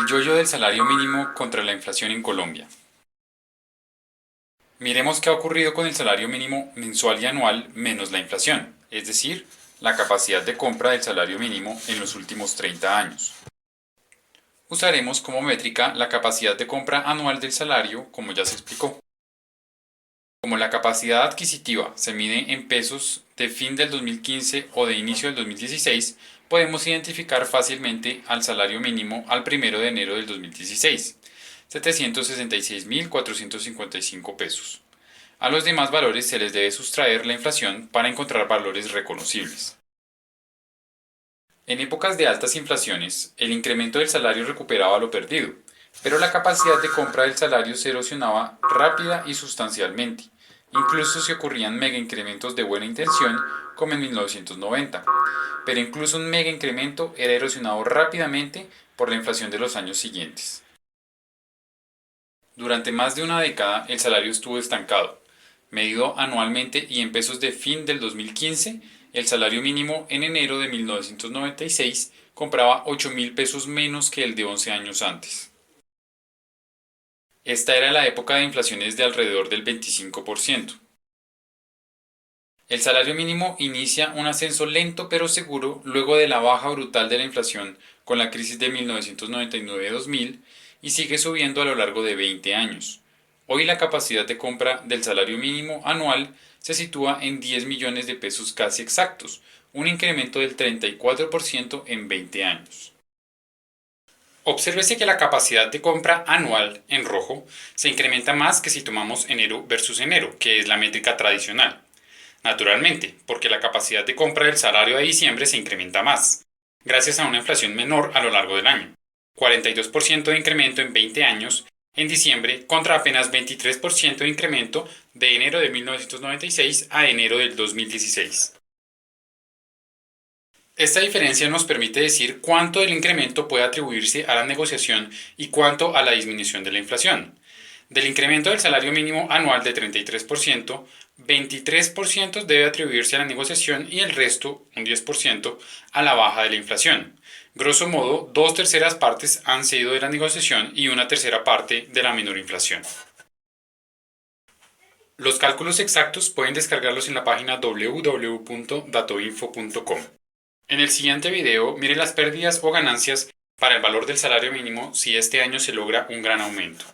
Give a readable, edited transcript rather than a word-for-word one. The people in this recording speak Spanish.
El yoyo del salario mínimo contra la inflación en Colombia. Miremos qué ha ocurrido con el salario mínimo mensual y anual menos la inflación, es decir, la capacidad de compra del salario mínimo en los últimos 30 años. Usaremos como métrica la capacidad de compra anual del salario, como ya se explicó. Como la capacidad adquisitiva se mide en pesos de fin del 2015 o de inicio del 2016, podemos identificar fácilmente al salario mínimo al 1 de enero del 2016, 766.455 pesos. A los demás valores se les debe sustraer la inflación para encontrar valores reconocibles. En épocas de altas inflaciones, el incremento del salario recuperaba lo perdido, pero la capacidad de compra del salario se erosionaba rápida y sustancialmente, incluso si ocurrían mega incrementos de buena intención como en 1990, pero incluso un mega incremento era erosionado rápidamente por la inflación de los años siguientes. Durante más de una década el salario estuvo estancado. Medido anualmente y en pesos de fin del 2015, el salario mínimo en enero de 1996 compraba 8.000 pesos menos que el de 11 años antes. Esta era la época de inflaciones de alrededor del 25%. El salario mínimo inicia un ascenso lento pero seguro luego de la baja brutal de la inflación con la crisis de 1999-2000 y sigue subiendo a lo largo de 20 años. Hoy la capacidad de compra del salario mínimo anual se sitúa en 10 millones de pesos casi exactos, un incremento del 34% en 20 años. Obsérvese que la capacidad de compra anual, en rojo, se incrementa más que si tomamos enero versus enero, que es la métrica tradicional. Naturalmente, porque la capacidad de compra del salario de diciembre se incrementa más, gracias a una inflación menor a lo largo del año. 42% de incremento en 20 años en diciembre contra apenas 23% de incremento de enero de 1996 a enero del 2016. Esta diferencia nos permite decir cuánto del incremento puede atribuirse a la negociación y cuánto a la disminución de la inflación. Del incremento del salario mínimo anual de 33%, 23% debe atribuirse a la negociación y el resto, un 10%, a la baja de la inflación. Grosso modo, 2/3 partes han sido de la negociación y 1/3 parte de la menor inflación. Los cálculos exactos pueden descargarlos en la página www.datoinfo.com. En el siguiente video, mire las pérdidas o ganancias para el valor del salario mínimo si este año se logra un gran aumento.